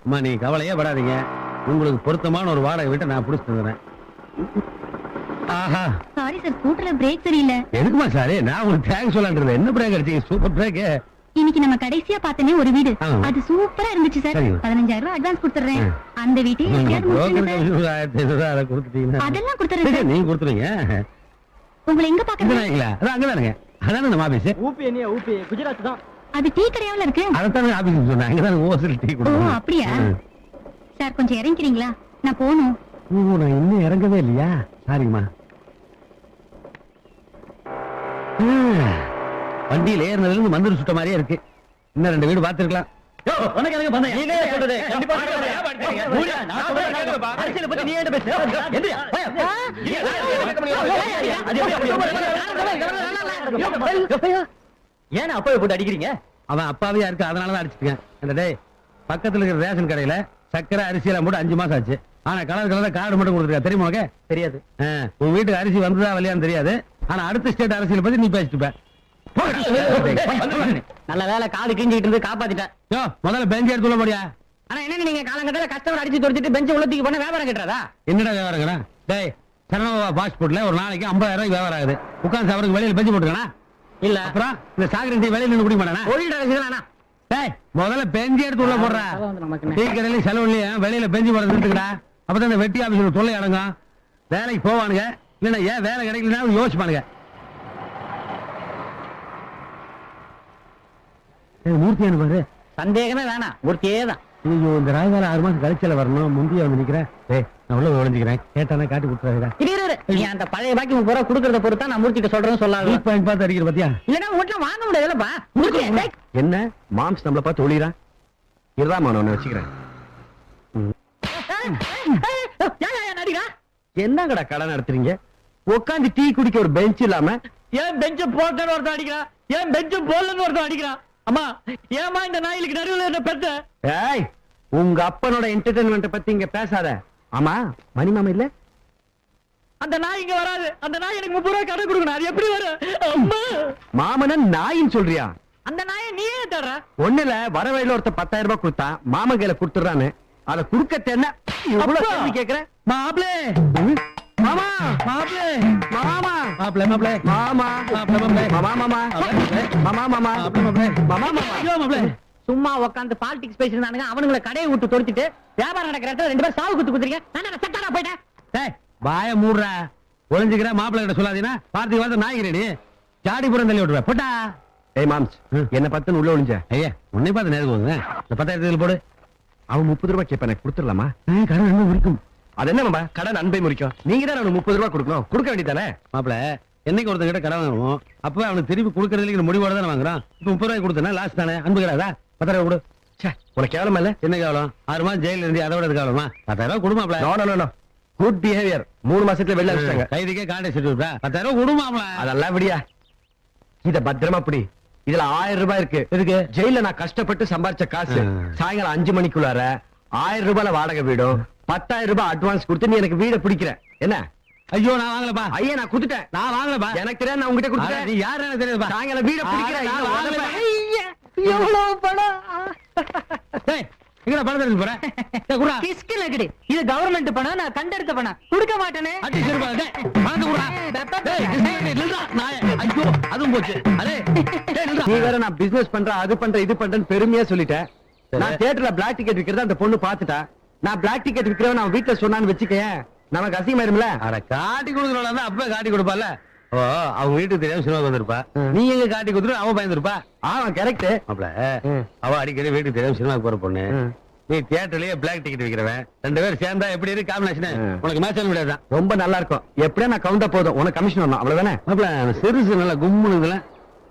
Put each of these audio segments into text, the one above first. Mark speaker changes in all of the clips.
Speaker 1: அம்மா நீ கவலையே படாதீங்க, உங்களுக்கு பொருத்தமான ஒரு வாடகை வீட்டை நான் புடிச்சு தந்துறேன். ஆஹா
Speaker 2: சாரி சார், ஸ்கூட்டர்ல பிரேக் சரியில்லை.
Speaker 1: எதுக்குமா சாரி, நான் உங்களுக்கு தேங்க்ஸ் சொல்லலான்றது. என்ன பிரேக் அடிச்சீங்க, சூப்பர் பிரேக்.
Speaker 2: இன்னைக்கு நம்ம கடைசியா பார்த்தனே ஒரு வீடு, அது சூப்பரா இருந்துச்சு சார். 15,000 ரூபாய் அட்வான்ஸ் கொடுத்துறேன். அந்த வீட்டையும் அதெல்லாம் கொடுத்துறேன்.
Speaker 1: நீங்க கொடுத்துறீங்க.
Speaker 2: உங்களை எங்க பாக்குறீங்களா?
Speaker 1: அதான் அங்கதானுங்க, அதான நம்ம ஆபீஸ்.
Speaker 3: ஊபி என்ன ஊபி குஜராத் தான்.
Speaker 2: அது டீ கடையாவுல இருக்கு.
Speaker 1: அதான் ஆபீஸ் சொன்னேன், அங்கதான் ஓசல் டீ
Speaker 2: ஓ
Speaker 1: கொடுப்போம்.
Speaker 2: அப்படியா சார், கொஞ்சம் இறங்கிறீங்களா? நான் போகணும்.
Speaker 1: ஓ நான் இன்னும் இறங்கவே இல்லையா, சாரிங்கம்மா. வண்டியில ஏறினதுல இருந்து மந்திர சுட்ட மாதிரியே இருக்கு. இன்னும் 2 வீடு பாத்துருக்கலாம்.
Speaker 3: ஏன் அப்பாவை போட்டு அடிக்கிறீங்க?
Speaker 1: அவன் அப்பாவே இருக்கு, அதனாலதான் அடிச்சிருக்கேன். அந்த டேய் பக்கத்துல இருக்கிற ரேஷன் கடையில சக்கரை அரிசி எல்லாம் போட்டு 5 மாசம் ஆச்சு. ஆனா கலர் கலர் கார்டு மட்டும் கொடுத்துருக்கா, தெரியுமா உனக்கு?
Speaker 3: தெரியாது.
Speaker 1: உன் வீட்டுக்கு அரிசி வந்ததா வரலையான்னு தெரியாது. ஆனா அடுத்த ஸ்டேட் அரசியல் பத்தி நீ பேசிட்டு
Speaker 3: நல்ல வேலை, காடு கிழிஞ்சிட்டு இருந்து காப்பாத்திட்டேன்.
Speaker 1: முதல்ல பெஞ்ச் எடுத்து முடியா?
Speaker 3: ஆனா என்ன நீங்க காலங்கட்டால கஷ்டப்பட்டு அடிச்சு துரத்திட்டு பெஞ்ச உள்ளத்துக்கு போன வியாபாரம் கட்டுறதா?
Speaker 1: என்னடா வியாபாரங்கடா? டேய் சரணவா பாஸ்போர்ட்ல ஒரு நாளைக்கு 50,000 ரூபாய்க்கு வியாபாரம் ஆகுது. உட்காந்து அவருக்கு வெளியில பெஞ்சு போட்டுக்கணா?
Speaker 3: இல்ல
Speaker 1: அப்புறம் இந்த சாகரண்டி வெளியில நின்று குடிக்க மாட்டானா?
Speaker 3: ஒளிடா.
Speaker 1: டேய் முதல்ல பெஞ்சு எடுத்து உள்ள போடுறா. டீ கடையில செலவுலையும் வெளியில பெஞ்சு போட நின்றுக்கடா. அப்பதான் இந்த வெட்டி ஆபீஸ்ல தொல்லை அடங்கும். வேலைக்கு போவானுங்க, இல்லன்னா ஏன் வேலை கிடைக்கலன்னா யோசிப்பானுங்க. மூர்த்தி பாரு,
Speaker 3: சந்தேகமே வேணாம், மூர்த்தியே தான்.
Speaker 1: ஐயோ இந்த ராஜால 6 மாசம் கழிச்சல வரணும், முந்திய வந்து நிக்கிறேன். நான் உள்ள ஒளிஞ்சுக்கிறேன், கேட்டானா காட்டி கொடுத்துறாங்க.
Speaker 3: நீ அந்த பழைய பாக்கி 30 ரூபா கொடுக்கறத பொறுத்தா நான் மூர்த்திட்ட சொல்றேன்னு சொல்லாது.
Speaker 1: பார்த்து அடிக்கிற பாத்தியா?
Speaker 3: இல்லன்னா வீட்டுல வாங்க முடியாதுல்லப்பா.
Speaker 1: என்ன மாம்ஸ் நம்மள பார்த்து ஒளிரா? இருதாமா நான் வச்சுக்கிறேன். என்னங்கடா கடை நடத்துறீங்க? உட்காந்து டீ குடிக்க ஒரு பெஞ்ச் இல்லாம
Speaker 3: ஏன் பெஞ்ச போட்டன்னு ஒருத்தன் அடிக்கிறான், ஏன் பெஞ்ச போடலன்னு ஒருத்தன் அடிக்கிறான். அம்மா ஏமா இந்த நாயிலுக்கு நடுவில் என்ன பெத்த?
Speaker 1: ஏய் உங்க அப்பனோட என்டர்டெயின்மெண்ட் பத்தி இங்க பேசாத. ஆமா மணி மாமா இல்ல?
Speaker 3: அந்த நாய் இங்க வராது. அந்த நாய் எனக்கு 30 ரூபாய் கடை கொடுக்கணும். அது எப்படி வரும்? அம்மா
Speaker 1: மாமன நாயின்னு சொல்றியா?
Speaker 3: அந்த நாயை நீயே தர்ற.
Speaker 1: ஒண்ணுல வர வழியில ஒருத்த 10,000 ரூபாய் கொடுத்தான், மாமன் கையில கொடுத்துறான்னு. அதை குடுக்க என்ன கேக்குற?
Speaker 3: மாப்ளே
Speaker 1: மாமா மாப்ளே மாமா மாப்ளே மாப்ளே மாமா மாப்ளே மாப்ளே மாமா மாமா மாமா மாமா மாப்ளே மாமா மாமா மாப்ளே.
Speaker 3: சும்மா உட்காந்து பாலிடிக்ஸ் பேசிருந்தானுங்க, அவனுங்களை கடையை விட்டு தொடுத்துட்டு வியாபாரம் நடக்கிற இடத்துல 2 பேர் சாவு குத்து குத்துறீங்க. நான் சட்டாரா போயிட்டேன்.
Speaker 1: டேய் வாய மூடுறா, ஒளிஞ்சுக்கிற மாப்பிள்ளை கிட்ட சொல்லாதீனா பார்த்து வார்த்தை நாய்கிறேடி ஜாடிபுரம் தள்ளி விட்டுருவேன் போட்டா. ஏய் மாம்ஸ் என்ன பத்துன்னு உள்ள ஒளிஞ்ச? ஐயா உன்னை பார்த்து நேருக்கு போகுது. இந்த 10,000 போடு. அவன் 30 ரூபாய் கேட்பேன், எனக்கு கொடுத்துடலாமா? கடன் என்ன முறிக்கும்? அது என்ன மாமா கடன் அன்பை முறிக்கும்? நீங்க தான் அவனுக்கு 30 ரூபாய் கொடுக்கணும், கொடுக்க வேண்டியதானே? மாப்பிள்ள என்னைக்கு ஒருத்தன் கிட்ட கடன் வாங்குவோம், அப்பவே அவனுக்கு திருப்பி கொடுக்கறதுல முடிவோட தானே வாங்குறான். இப்ப 30 ரூபாய் கொடுத்தனா லாஸ்ட் தானே, அன்பு கிடையாதா? 10,000 ரூபாய் கொடு. உனக்கு கேவலமா இல்ல? என்ன கேவலம்? 6 மாசம் ஜெயில இருந்து அதோட கேவலமா? 10,000 ரூபாய் கொடுமாப்ல. Good behaviour. 3 மாசத்துல வெளில அனுப்பிச்சாங்க. கைதிக்கே காண்டே செட்டு 10,000 ரூபாய் கொடுமாப்ல. அதெல்லாம் விடியா, இத பத்திரமா பிடி. இதுல 1000 ரூபாய் இருக்கு. எதுக்கு? ஜெயில நான் கஷ்டப்பட்டு சம்பாரிச்ச காசு. சாயங்காலம் 5 மணிக்குள்ளார 1000 ரூபாய்ல வாடகை வீடும் 10,000 ரூபாய் அட்வான்ஸ் கொடுத்து நீ எனக்கு வீட பிடிக்கிற என்ன? ஐயோ நான் வாங்கலப்பா. ஐயா நான் குடுத்துட்டேன். நான் வாங்கலப்பா. எனக்கு தெரியாது, நான் உங்ககிட்ட குடுத்துட்டேன். நீ யாரு எனக்கு தெரியாதுப்பா. சாயங்காலம் வீட பிடிக்கிற. நான் வாங்கலப்பா. ஐயா எவ்வளவு பணம்? டேய் எங்கடா பணம் எடுத்து போற? டேய் குடா.
Speaker 3: கிஸ்கு லகடி. இது கவர்மெண்ட் பணம், நான் கண்டெடுத்த பணம். கொடுக்க மாட்டேனே.
Speaker 1: அடி செருப்பா. டேய் பணத்தை குடா. டேய் நில்றா நாயே. ஐயோ அதுவும் போச்சு. அடே டேய் நில்றா. நீ வேற நான் பிசினஸ் பண்றேன், அது பண்றேன், இது பண்றேன்னு பெருமையா சொல்லிட்டேன். நான் தியேட்டர்ல பிளாக் டிக்கெட் விக்கிறத அந்த பொண்ணு பாத்துட்டா. நான் பிளாக் டிக்கெட் விக்கிறவன் நான் வீட்டுல சொன்னான்னு வச்சுக்கேன், நமக்கு அசிங்கமாயிரும்ல. அட காட்டி கொடுக்கறவளா அப்பவே காட்டி கொடுப்பால. ஓ அவங்க வீட்டுக்கு தெரியாம சினிமாக்கு வந்திருப்பா. நீ எங்க காட்டி கொடுத்துரு அவன் பயந்துருப்பா. அவன் கரெக்ட். அப்பல அவ அடிக்கடி வீட்டுக்கு தெரியாம சினிமாக்கு போற பொண்ணு. நீ தியேட்டர்லயே பிளாக் டிக்கெட் விக்கிறவன். 2 பேரும் சேர்ந்தா எப்படி இருக்கு காம்பினேஷன்? உனக்கு மேட்ச் பண்ண முடியாதான். ரொம்ப நல்லா இருக்கும். எப்படியா நான் கவுண்டா போதும், உனக்கு கமிஷன் வரணும் அவ்வளவுதானே? அப்பல சிறுசு நல்லா கும்முனுதுல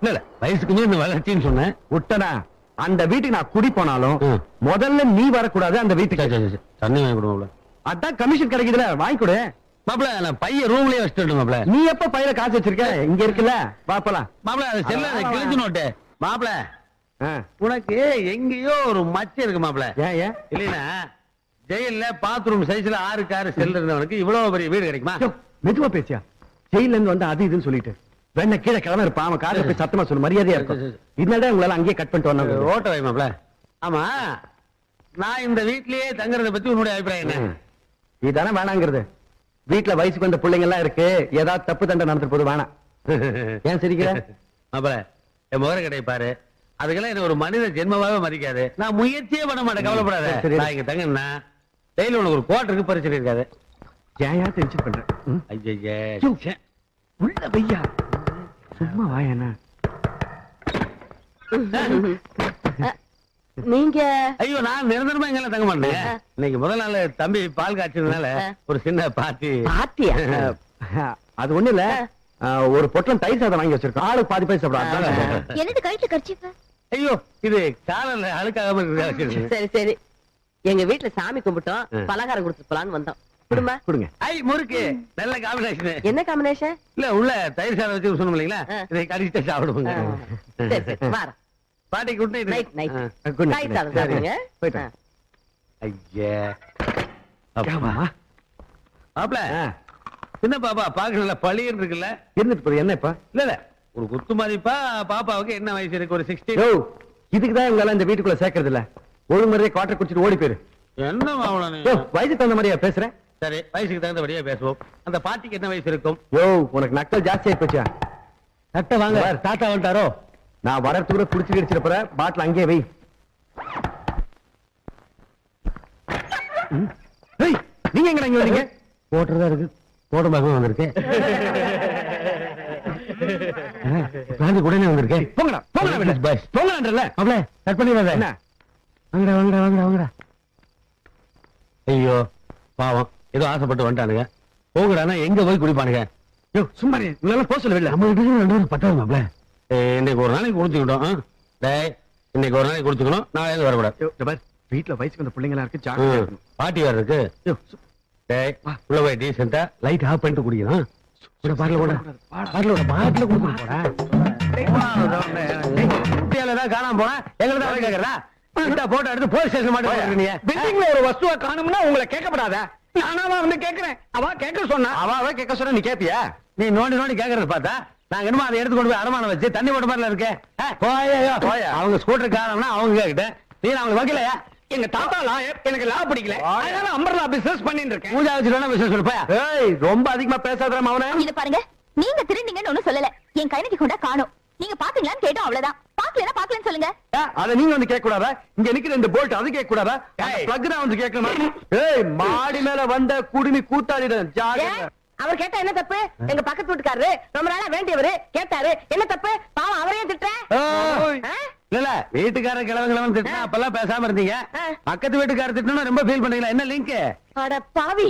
Speaker 1: இல்ல வயசுக்கு மீறி வளர்ச்சின்னு சொன்னேன் விட்டனா. அந்த வீட்டுக்கு நான் குடி போனாலும் முதல்ல நீ வரக்கூடாது. அந்த வீட்டுக்கு தண்ணி வாங்கி கொடுங்க. அதான் கமிஷன் கிடைக்குதுல, வாங்கி கொடு. மாப்பிள நான் பைய ரூம்லயே வச்சுட்டு மாப்பிள. நீ எப்ப பையில காசு வச்சிருக்க? இங்க இருக்குல்ல பாப்பலாம். மாப்பிள அது செல்ல கிழிஞ்சு நோட்டு. மாப்பிள உனக்கு எங்கேயோ ஒரு மச்சம் இருக்கு மாப்பிள. ஏன் இல்லைன்னா ஜெயில பாத்ரூம் சைஸ்ல 6 கார் செல் இருந்தவனுக்கு இவ்வளவு பெரிய வீடு கிடைக்குமா? மெதுவா பேசியா? ஜெயில இருந்து வந்து அது இதுன்னு சொல்லிட்டு வேணா கீழே கிளம்ப இருப்பான். அவன் காரை போய் சத்தமா சொல்லு, மரியாதையா இருக்கும். இதனால உங்களால அங்கேயே கட் பண்ணிட்டு வந்தாங்க. ஓட்ட வை மாப்பிள. ஆமா
Speaker 4: நான் இந்த வீட்லயே தங்குறத பத்தி உன்னுடைய அபிப்பிராயம் என்ன?
Speaker 1: இதானே வேணாங்கிறது. வீட்டுல வயசுக்கு வந்த பிள்ளைங்க எல்லாம் இருக்கு, ஏதாவது தப்பு தண்டை நடந்துட்டு போது வேணாம். ஏன் சிரிக்கிற?
Speaker 4: அப்ப என் முகர கடை பாரு, அதுக்கெல்லாம் என்ன ஒரு மனித ஜென்மமாவே மதிக்காது. நான் முயற்சியே பண்ண மாட்டேன், கவலைப்படாத.
Speaker 1: சரி.
Speaker 4: நான் இங்க தங்கன்னா டெய்லி உனக்கு ஒரு குவார்டருக்கு பிரச்சனை இருக்காது.
Speaker 1: ஏன் டென்ஷன் பண்றேன்?
Speaker 4: ஐயே
Speaker 1: உள்ள வையா, சும்மா வாயண்ணா.
Speaker 5: நீங்க
Speaker 4: ஐயோ, நான் நிரந்தரமா எங்கெல்லாம் தங்க மாட்டேன். இன்னைக்கு முதல் நாள் தம்பி பால் காய்ச்சதுனால ஒரு சின்ன பார்ட்டி.
Speaker 5: பாத்தியா?
Speaker 1: அது ஒண்ணு இல்ல, ஒரு பொட்டலம் தயிர் சாதம் வாங்கி வச்சிருக்கோம், ஆளுக்கு பாதி பைசா சாப்பிடும்.
Speaker 2: என்னது கழுத்து கர்ச்சீஃப்?
Speaker 4: ஐயோ, இது காலையில அழுக்காகாம இருக்கு.
Speaker 5: சரி சரி, எங்க வீட்டுல சாமி கும்பிட்டோம், பலகாரம் கொடுத்து போலான்னு வந்தோம். குடும்பா
Speaker 1: கொடுங்க.
Speaker 4: ஐ முறுக்கு நல்ல காம்பினேஷன்.
Speaker 5: என்ன காம்பினேஷன்?
Speaker 4: இல்ல உள்ள தயிர் சாதம் வச்சு சொன்னோம் இல்லைங்களா, இதை கடிச்சிட்டு சாப்பிடுவாங்க.
Speaker 5: சரி சரி, வாரம்
Speaker 4: பாட்டி good night.
Speaker 5: Night night
Speaker 1: good night.
Speaker 5: Night சாதம் சாப்பிடுங்க.
Speaker 1: போயிட்டு.
Speaker 4: ஐயே
Speaker 1: ஆமா.
Speaker 4: மாப்ள, சின்ன பாப்பா பாக்க நல்ல பழியன் இருக்குல்ல.
Speaker 1: இருந்துட்டு போகுது, என்ன இப்ப?
Speaker 4: இல்ல இல்ல, ஒரு குத்து மதிப்பா பாப்பாவுக்கு என்ன வயசு இருக்கு? ஒரு 60.
Speaker 1: யோ, இதுக்குதான் இவங்க எல்லாம் இந்த வீட்டுக்குள்ள சேர்க்கறது இல்ல. ஒழுங்குமுறையே குவார்டர் குடிச்சிட்டு ஓடி போயிரு.
Speaker 4: என்ன மாவள நீ?
Speaker 1: யோ, வயசுக்கு தகுந்த மாதிரியா பேசுறேன்?
Speaker 4: சரி, வயசுக்கு தகுந்தபடியா பேசுவோம். அந்த பாட்டிக்கு என்ன வயசு இருக்கும்?
Speaker 1: யோ, உனக்கு நக்கல் ஜாஸ்தியா போச்சா?
Speaker 4: சட்டை வாங்க, தாத்தா வந்துட்டாரோ?
Speaker 1: நான் வரத்து கூட குடிச்சு அடிச்சிட போற, பாட்டில் அங்கேயே வை. ஏய், நீங்க எங்க இங்க வந்தீங்க?
Speaker 4: போட்டுறதா இருக்கு, போடுமாக வந்திருக்கேன். காந்தி உடனே வந்திருக்கேன்.
Speaker 1: போங்கடா, போங்கடா வெளில.
Speaker 4: பஸ்.
Speaker 1: போங்கடான்றல.
Speaker 4: மாப்ள, கட் பண்ணிடாத.
Speaker 1: என்ன?
Speaker 4: வாங்கடா வாங்கடா வாங்கடா வாங்கடா. ஐயோ பாவம், ஏதோ ஆசைப்பட்டு வந்துட்டானுங்க. போங்கடானா எங்க போய் குடிப்பானுங்க?
Speaker 1: யோ, சும்மா இரு. இவங்களெல்லாம் போக சொல்ல வெளில.
Speaker 4: நம்ம வீட்டுக்கு 2 பத்தாது மாப்ள. இன்னைக்கு ஒரு நாளைக்கு குடிச்சுக்கிட்டோம். டேய், இன்னைக்கு ஒரு நாளைக்கு குடிச்சுக்கணும், நாளைக்கு வரக்கூடாது.
Speaker 1: யோ, இந்த பார், வீட்டுல வயசுக்கு வந்த பிள்ளைங்களா இருக்கு, ஜாக்கிரதையா இருக்கணும்.
Speaker 4: பாட்டி வேற இருக்கு.
Speaker 1: யோ,
Speaker 4: டேய், உள்ள போய் டீசெண்டா லைட் ஆஃப் பண்ணிட்டு குடிக்கலாம். கூட பாட்டில கூட பாட்டில குடிக்கணும் போடா. குட்டியால தான் காணாம போனா எங்களை தான் கேக்குறா. போட்டோ எடுத்து போலீஸ் ஸ்டேஷன் மாட்டேன். நீ
Speaker 1: பில்டிங்ல ஒரு வஸ்துவை காணும்னா உங்களை கேட்கப்படாத. நானாவா வந்து கேக்குறேன், அவ கேட்க சொன்னா. அவ கேட்க சொன்னா நீ கேப்பியா?
Speaker 4: நீ நோண்டி நோண்டி கேக்குறது பார்த்தா நாங்க என்னமோ அதை எடுத்து கொண்டு போய் அடமானம் வச்சு தண்ணி போட்ட மாதிரில இருக்கே.
Speaker 1: போயா.
Speaker 4: அவங்க ஸ்கூட்டர் காரணம்னா அவங்க கேக்கிட்ட நீ அவங்களுக்கு வைக்கலையா?
Speaker 1: எங்க தாத்தா லாயர், எனக்கு லா பிடிக்கல, அதனால அம்பர்லா பிசினஸ் பண்ணிட்டு இருக்கேன்.
Speaker 4: பூஜா வச்சுட்டு பிசினஸ் கொடுப்பா.
Speaker 1: ஏய், ரொம்ப அதிகமா பேசாதடா மவனே.
Speaker 2: இத பாருங்க, நீங்க திருந்தீங்கன்னு ஒண்ணும் சொல்லல. என் கைநதி கொண்டா காணோம். நீங்க பாத்தீங்களான்னு கேட்டோம், அவ்வளவுதான். பாக்கலன்னா பாக்கலன்னு சொல்லுங்க.
Speaker 1: அத நீங்க வந்து கேட்க கூடாதா? இங்க நிக்கிற இந்த போல்ட் அது கேட்க கூடாதா? பிளக் தான் வந்து கேட்கணும். ஏய், மாடி மேல வந்த குடுமி கூத்தாடிடும். ஜாகிரதை.
Speaker 5: அவர் கேட்டா என்ன தப்பு? எங்க பக்கத்து வீட்டுக்காரரு ரொம்ப நாளா வேண்டியவரு கேட்டாரு, என்ன தப்பு? பாவம் அவரையும் திட்டுற.
Speaker 4: இல்ல வீட்டுக்கார கிழவன் திட்டினா அப்பெல்லாம் பேசாம இருந்தீங்க. பக்கத்து வீட்டுக்கார திட்டணும் ரொம்ப ஃபீல் பண்ணீங்களா? என்ன லிங்க்?
Speaker 5: அட பாவி,